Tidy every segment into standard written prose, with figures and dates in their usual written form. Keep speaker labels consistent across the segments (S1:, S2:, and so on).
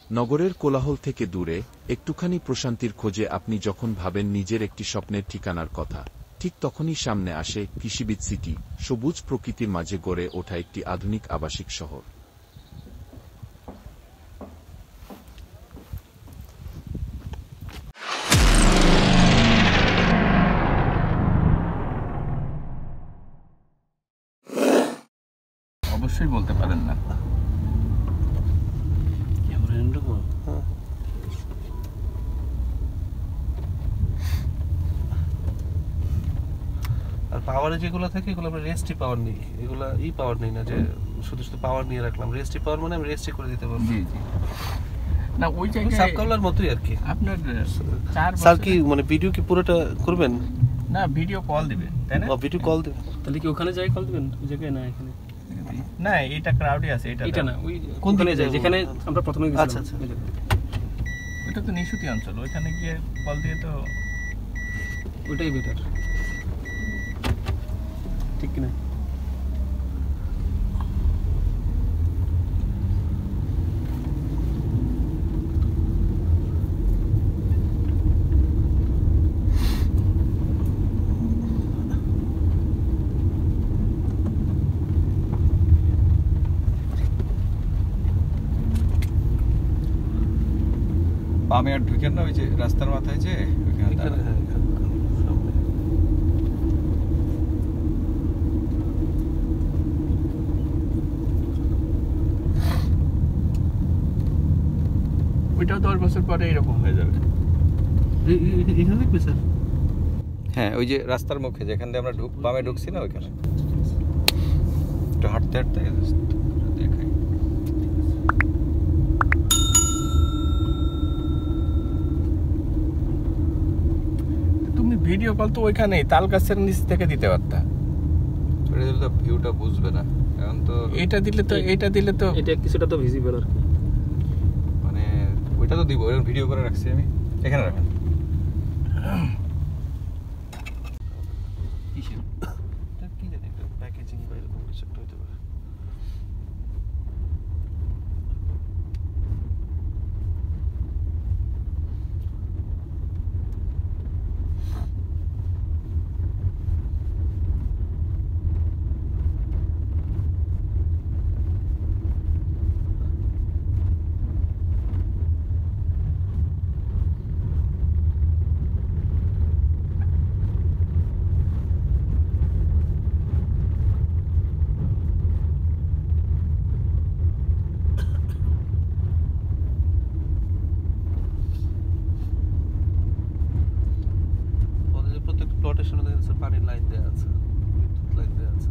S1: নগরের কোলাহল থেকে দূরে একটুখানি প্রশান্তির খোঁজে আপনি যখন ভাবেন নিজের একটি স্বপ্নের ঠিকানার কথা, ঠিক তখনই সামনে আসে কৃষিবিদ সিটি, সবুজ প্রকৃতির মাঝে গড়ে ওঠা একটি আধুনিক আবাসিক শহর।
S2: অবশ্যই বলতে পারেন না।
S3: আর পাওয়ারে যেগুলো থাকে এগুলো আমরা রেস্টি পাওয়ার নিই, এগুলো পাওয়ার নেই না যে শুধু শুধু পাওয়ার নিয়ে রাখলাম। রেস্টি পাওয়ার মানে আমি রেস্টি করে দিতে পারবো।
S2: জি জি। না ওই জায়গায়
S3: সাবকাবলার মতোই আর কি।
S2: আপনার
S3: স্যার কি মানে ভিডিও কি পুরোটা করবেন?
S2: না, ভিডিও কল দিবেন, তাই না?
S3: ভিডিও কল দিবেন।
S4: তাহলে কি ওখানে যাই কল দিবেন? ওই জায়গায় না এখানে?
S2: না, এটা ক্রাউডে আছে।
S4: এটা না, ওই কোনখানে যাই যেখানে আমরা প্রথমে গেছিলাম।
S3: আচ্ছা আচ্ছা।
S2: ওটা তো নিশুতি অঞ্চল, ওইখানে গিয়ে কল দিয়ে তো
S4: ওইটাই বেটার, ঠিক কিনা?
S2: বামে আর ঢুকেন না, ওই যে রাস্তার মাথায় যে ওইখানে। ওইটাও 10 বছর পরে এরকম হয়ে যাবে।
S3: এখানে কি স্যার?
S2: হ্যাঁ, ওই যে রাস্তার মুখে যেখান দিয়ে আমরা বামে ঢুকছি না, ওইখানে একটু হাঁটতে হাঁটতে দেখাই। তুমি ভিডিও কল তো ওইখানেই তাল গাছের নিচ থেকে দিতে পারতা। এটা দিলে তো ভিউটা বুঝবে না। এখন তো এটা দিলে তো
S4: এটা কিছুটা তো ভিজিবল আর কি।
S2: মানে ওইটা তো দিব, এর ভিডিও করে রাখছি আমি। এখানে রাখেন।
S3: কি জানি প্যাকেজিং বা এরকম কিছু একটা হতে পারে। প্রত্যেক প্লটের সামনে দেখা যাচ্ছে পানির লাইন দেওয়া আছে, বিদ্যুৎ লাইন দেওয়া আছে।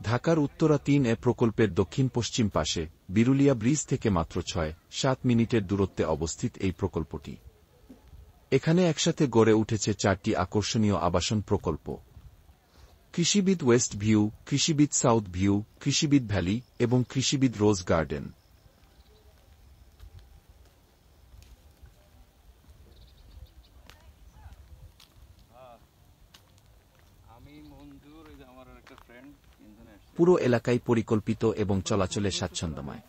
S1: ঢাকার উত্তরা ৩ প্রকল্পের দক্ষিণ-পশ্চিম পাশে বিরুলিয়া ব্রিজ থেকে মাত্র ৬-৭ মিনিটের দূরত্বে অবস্থিত এই প্রকল্পটি। এখানে একসাথে গড়ে উঠেছে ৪টি আকর্ষণীয় আবাসন প্রকল্প: Krishibid West View, Krishibid South View, Krishibid Valley এবং কৃষিবিদ রোজ গার্ডেন। পুরো এলাকায় পরিকল্পিত এবং চলাচলে স্বাচ্ছন্দ্যময়।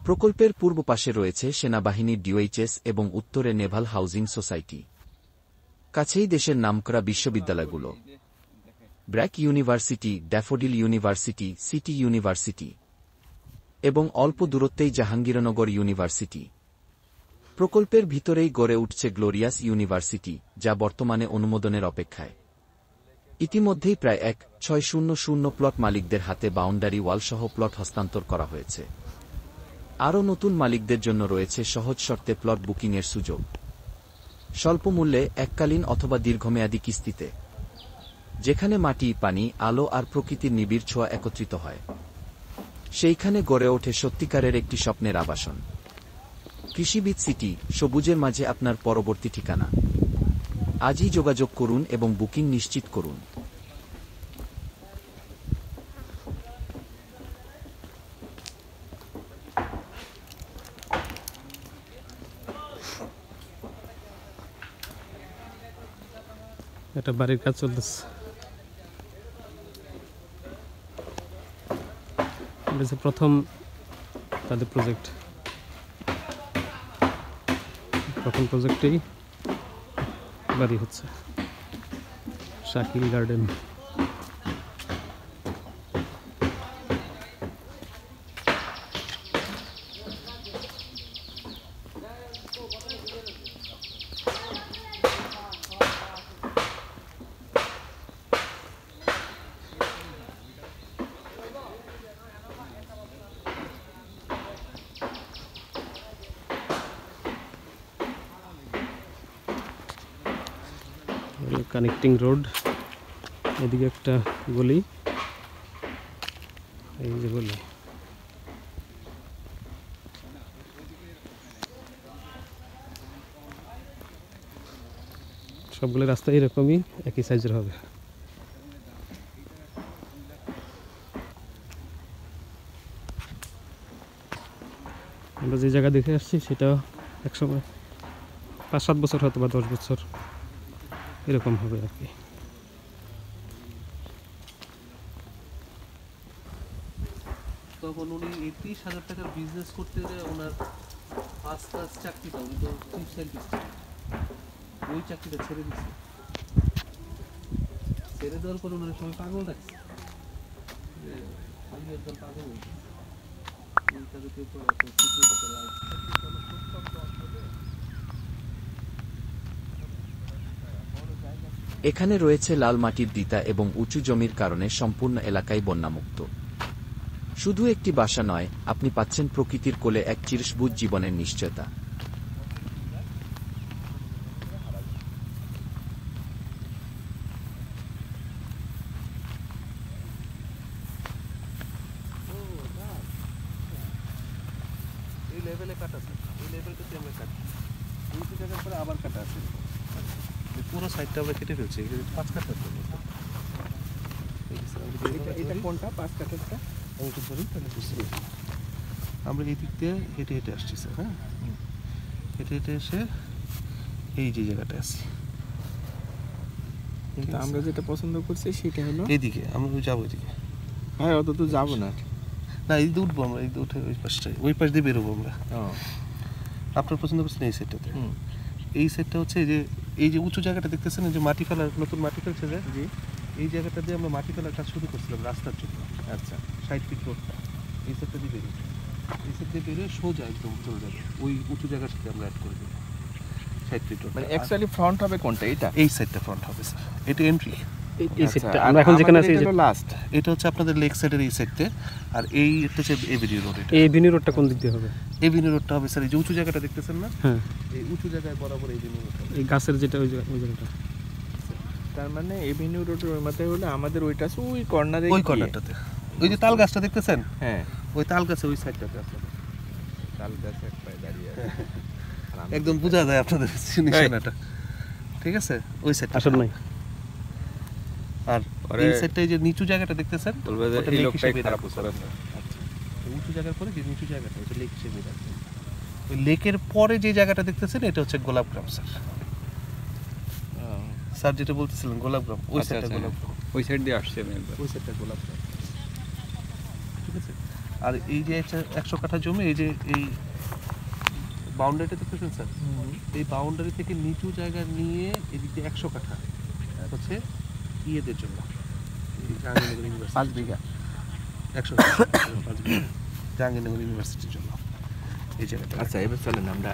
S1: প্রকল্পের পূর্ব পাশে রয়েছে সেনাবাহিনীর ডিওএইচএস এবং উত্তরে নেভাল হাউজিং সোসাইটি। কাছেই দেশের নামকরা বিশ্ববিদ্যালয়গুলো: BRAC University, Daffodil University, City University এবং অল্প দূরত্বেই জাহাঙ্গীরনগর ইউনিভার্সিটি। প্রকল্পের ভিতরেই গড়ে উঠছে গ্লোরিয়াস ইউনিভার্সিটি, যা বর্তমানে অনুমোদনের অপেক্ষায়। ইতিমধ্যেই প্রায় 1,600 প্লট মালিকদের হাতে বাউন্ডারি ওয়ালসহ প্লট হস্তান্তর করা হয়েছে। আরও নতুন মালিকদের জন্য রয়েছে সহজ শর্তে প্লট বুকিংয়ের সুযোগ, স্বল্প মূল্যে, এককালীন অথবা দীর্ঘমেয়াদী কিস্তিতে, যেখানে মাটি, পানি, আলো আর প্রকৃতির নিবিড় ছোঁয়া একত্রিত হয়। সেইখানে গড়ে ওঠে সত্যিকারের একটি স্বপ্নের আবাসন। কৃষিবিদ সিটি, সবুজের মাঝে আপনার পরবর্তী ঠিকানা। আজই যোগাযোগ করুন এবং বুকিং নিশ্চিত করুন।
S4: একটা বাড়ির কাজ চলতেছে। এটা হচ্ছে প্রথম তাদের প্রজেক্ট। প্রথম প্রজেক্টেই বাড়ি হচ্ছে শাকিল গার্ডেন। কানেক্টিং রোড, এদিকে একটা গলি, এই যে গলি। সবগুলো রাস্তা এরকমই একই সাইজের হবে। আমরা যে জায়গা দেখে আসছি সেটা একসময় 5-7 বছর হয়তো বা 10 বছর এরকম হবে আর কি।
S3: তখন উনি 30,000 টাকার বিজনেস করতে গিয়ে ওনার ফার্স্ট ক্লাস চাকরিটা, উনি তো চিফ সায়েন্টিস্ট, ওই চাকরিটা ছেড়ে দিচ্ছে। ছেড়ে দেওয়ার পর ওনার সবাই পাগল রাখছে, আমি একদম পাগল হয়েছি।
S1: এখানে রয়েছে লাল মাটির দিতা এবং উঁচু জমির কারণে সম্পূর্ণ এলাকাই বন্যামুক্ত। শুধু একটি বাসা নয়, আপনি পাচ্ছেন প্রকৃতির কোলে এক চিরসবুজ জীবনের নিশ্চয়তা।
S3: এই লেভেলে কাটা আছে, এই লেভেলটাতে আমরা কাটি, এই জায়গার পরে আবার কাটা আছে। পুরো সাইডটা আমরা কেটে ফেলছি, 5 কাঠা।
S2: এটা কোনটা 5 কাঠারটা?
S3: আমি একটু ধরি তাহলে বুঝতে পারছি। আমরা এই দিক দিয়ে হেঁটে হেঁটে আসছি স্যার। হ্যাঁ, হেঁটে হেঁটে এসে এই যে জায়গাটা আছি,
S2: কিন্তু আমরা যেটা পছন্দ করছি সেটা হলো
S3: এইদিকে। আমরা ওই যাবো ওইদিকে।
S2: হ্যাঁ, অত তো যাবো না।
S3: না, এই দিকে উঠবো আমরা, এই দিকে উঠে ওই পাশটায়, ওই পাশ দিয়ে বেরোবো আমরা। আপনার পছন্দ করছেন এই সাইডটাতে। এই সাইডটা হচ্ছে এই যে উঁচু জায়গাটা দেখতেছেন, এই যে মাটি ফেলার, নতুন মাটি ফেলছে যে,
S2: জি,
S3: এই জায়গাটা দিয়ে আমরা মাটি ফেলার কাজ শুরু করছিলাম রাস্তার জন্য।
S2: আচ্ছা,
S3: 60 ফিট রোডটা এই সাইডটা দিয়ে বেরিয়ে, এই সাইড দিয়ে বেরিয়ে সোজা একদম চলে যাবে ওই উঁচু জায়গার সাথে আমরা অ্যাড করে দেবো 60 ফিট রোড।
S2: মানে অ্যাকচুয়ালি ফ্রন্ট হবে কোনটা? এটা,
S3: এই সাইডটা ফ্রন্ট হবে স্যার, এটা এন্ট্রি।
S4: এই সাইডটা আমরা এখন যেখানে আছি
S2: লাস্ট,
S3: এটা হচ্ছে আপনাদের লেক সাইডের এই সাইডতে, আর এই হচ্ছে এভিনিউ রোড। এটা
S4: এভিনিউ রোডটা কোন দিক দিয়ে হবে?
S3: এভিনিউ রোডটা হবে স্যার এই যে উঁচু জায়গাটা দেখতেছেন না,
S4: হ্যাঁ,
S3: এই উঁচু জায়গায় বরাবর এভিনিউ রোড।
S4: এই গাছের যেটা ওই জায়গাটা।
S2: তার মানে এভিনিউ রোডের ওই মাথায় হলে আমাদের ওইটা আছে ওই কর্নারে,
S3: ওই কর্নারটাতে ওই যে তাল গাছটা দেখতেছেন,
S2: হ্যাঁ,
S3: ওই তাল গাছে ওই সাইডটাতে আছে।
S2: তাল গাছে এক পায়ে দাঁড়িয়ে আছে,
S3: একদম বোঝা যায় আপনাদের নিশানাটা। ঠিক আছে, ওই সাইডটা
S4: আসল নাই।
S3: আর এই সাইডটায় যে নিচু জায়গাটা দেখতেছেন,
S2: বলবে যে
S3: ওটা
S2: এই
S3: লেক
S2: লোকটাই
S3: হিসেবে
S2: খারাপ
S3: রাখবো।
S2: করে।
S3: আচ্ছা, উঁচু জায়গার পরে যে নিচু জায়গাটা ওটা লেক হিসেবে রাখবো। ওই লেকের পরে যে জায়গাটা দেখতেছেন এটা হচ্ছে গোলাপগ্রাম স্যার। স্যার যেটা বলতেছিলেন গোলাপগ্রাম, ওই সাইডটা গোলাপগ্রাম,
S2: ওই সাইড দিয়ে আসছে আমি একবার।
S3: ওই সাইডটা গোলাপগ্রাম। ঠিক আছে, আর এই যে 100 কাঠা জমি, এই যে এই বাউন্ডারিটা দেখতেছেন স্যার, এই বাউন্ডারি থেকে নিচু জায়গা নিয়ে এদিকে 100 কাঠা হচ্ছে ইয়েদের জন্য, জাহাঙ্গীরনগর ইউনিভার্সিটি
S2: 5 বিঘা,
S3: 100 কাঠা 5 বিঘা জাহাঙ্গীরনগর ইউনিভার্সিটির জন্য এই জায়গাটা।
S2: আচ্ছা, এবার চলেন আমরা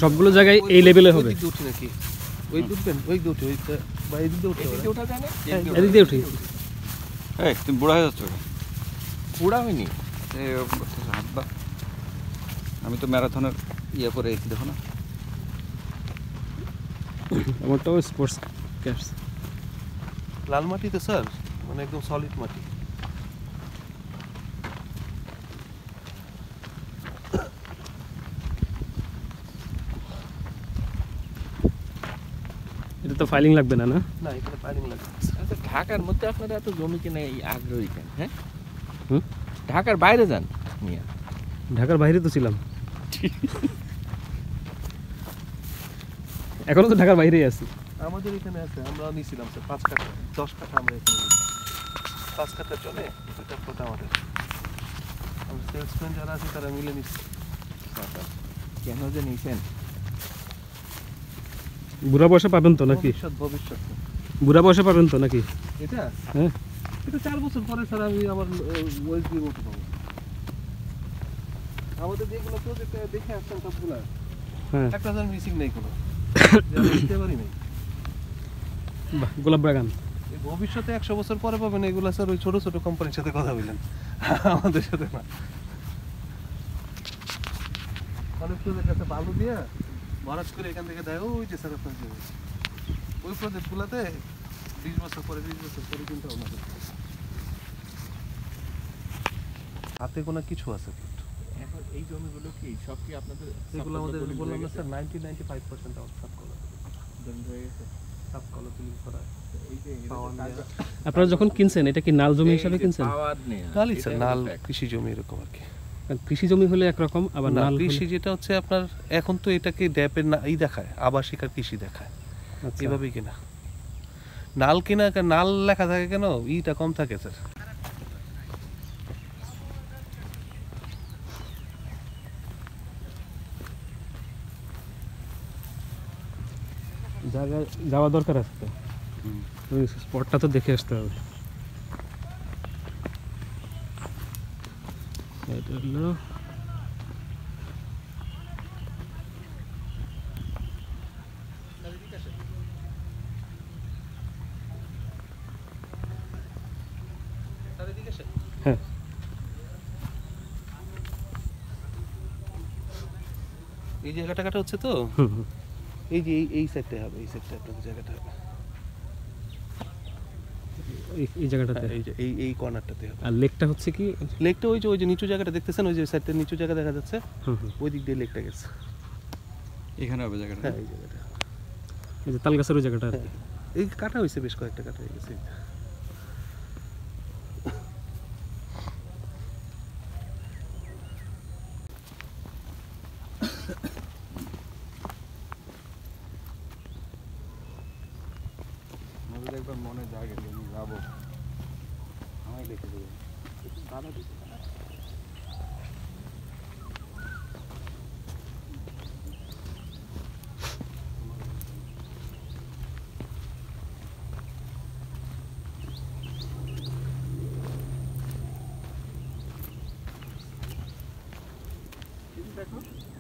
S4: সবগুলো জায়গায় এই লেভেলে হবে।
S3: ওই দিকে উঠি নাকি? ওই উঠবেন, ওই দিকে উঠে, ওইটা বা এই দিকে উঠতে
S2: এদিকে ওঠা যায় না?
S4: এদিক দিয়ে উঠি।
S5: এই তুমি বুড়া হয়ে যাচ্ছ,
S2: পুরা হয়নি।
S5: এই হাত বা আমি তো ম্যারাথনের ইয়ে করে এসেছি, দেখো না।
S4: আমারটাও স্পোর্টস ক্যাপস।
S3: লাল মাটি তো স্যার, মানে একদম সলিড মাটি।
S4: এটা তো ফাইলিং লাগবে না, না?
S3: না, এখানে ফাইলিং লাগে।
S2: আচ্ছা, ঢাকার মধ্যে আপনারা এত জমি কিনে এই আগ্রহী কেন? হ্যাঁ,
S4: হুম?
S2: ঢাকার বাইরে যান মিয়া।
S4: ঢাকার বাইরে তো ছিলাম, এখনো তো ঢাকার বাইরেই আছি।
S3: আমাদের এখানে আছে, আমরা নিয়েছিলাম স্যার 5 কাঠা 10 কাঠা আমরা এখানে নিয়েছি। 5 কাঠা চলে, এটা কোটা আমাদের। আমরা সেলসম্যান যারা আছে তারা মিলে নিচ্ছি।
S2: কেন যে নিছেন?
S4: বুড়া বয়সে পাবেন তো নাকি?
S3: ভবিষ্যৎ
S4: বুড়া বয়সে পাবেন তো নাকি?
S3: এটা
S4: হ্যাঁ।
S3: এটা 4 বছর পরে স্যার আমি আমার ওয়েস দিয়ে মতো পাবো। আমাদের যেগুলো প্রজেক্ট দেখে আসছেন সবগুলা,
S4: হ্যাঁ।
S3: একটা স্যার মিসিং নেই কোনো, যে আমি দিতে পারি নাই।
S4: বাহ, গোলাপ বাগান।
S3: এই ভবিষ্যতে 100 বছর পরে পাবেন এগুলা স্যার, ওই ছোট ছোট কোম্পানির সাথে কথা বললেন, আমাদের সাথে না। অনেক প্রজেক্ট আছে বালু দিয়ে ভরাট করে এখান থেকে দেয়, ওই যে স্যার আপনার জমি। ওই প্রজেক্টগুলোতে 20 বছর পরে কিন্তু আমরা হাতে গোনা কিছু আছে।
S2: এখন এই জমিগুলো কি সব কি আপনাদের
S3: এগুলো আমাদের বললাম না স্যার 90-95% আউট সাব কলা
S2: হয়ে গেছে?
S3: সাব কলা তুলি করা।
S2: এই যে
S3: পাওয়ার নেয়া।
S4: আপনারা যখন কিনছেন এটা কি নাল জমি হিসাবে কিনছেন?
S2: পাওয়ার নেই
S3: নালই স্যার, নাল কৃষি জমি এরকম আর কি।
S4: কৃষি জমি হলে একরকম, আবার
S3: না,
S4: নাল
S3: কৃষি যেটা হচ্ছে আপনার এখন তো এটাকে ড্যাপের ই দেখায়, আবাসিক আর কৃষি দেখায়,
S4: আচ্ছা।
S3: এভাবেই কিনা। নাল কিনা, নাল লেখা থাকে কেন, ইটা কম থাকে স্যার।
S4: জায়গায় যাওয়া দরকার আছে তো, ওই স্পটটা তো দেখে আসতে হবে। এটা হলো হ্যাঁ,
S3: এই জায়গাটা কাটা হচ্ছে তো,
S4: হুম, হুম।
S3: এই যে এই সাইডটা হবে, এই সাইডটা আপনাদের জায়গাটা হবে,
S4: এই জায়গাটাতে।
S3: এই যে এই কর্নারটাতে হবে।
S4: আর লেকটা হচ্ছে কি?
S3: লেকটা ওই যে নিচু জায়গাটা দেখতেছেন, ওই যে সাইডটা নিচু জায়গা দেখা যাচ্ছে,
S4: হুম, হুম।
S3: ওই দিক দিয়ে লেকটা গেছে।
S5: এখানে হবে জায়গাটা।
S3: হ্যাঁ, এই জায়গাটা,
S4: এই যে তাল গাছের ওই জায়গাটা আর কি।
S3: এই কাটা হয়েছে, বেশ কয়েকটা কাটা হয়ে গেছে।
S5: আমাদের একবার মনে জাগে আমি যাবো, আমায় দেখে দেবো দাদা দিতে।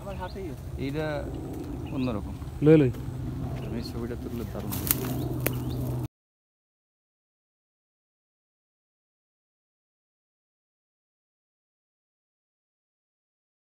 S2: আমার হাতেই আছে।
S5: এইটা অন্যরকম,
S4: লই লই।
S5: আমি ছবিটা তুললে দারুণ।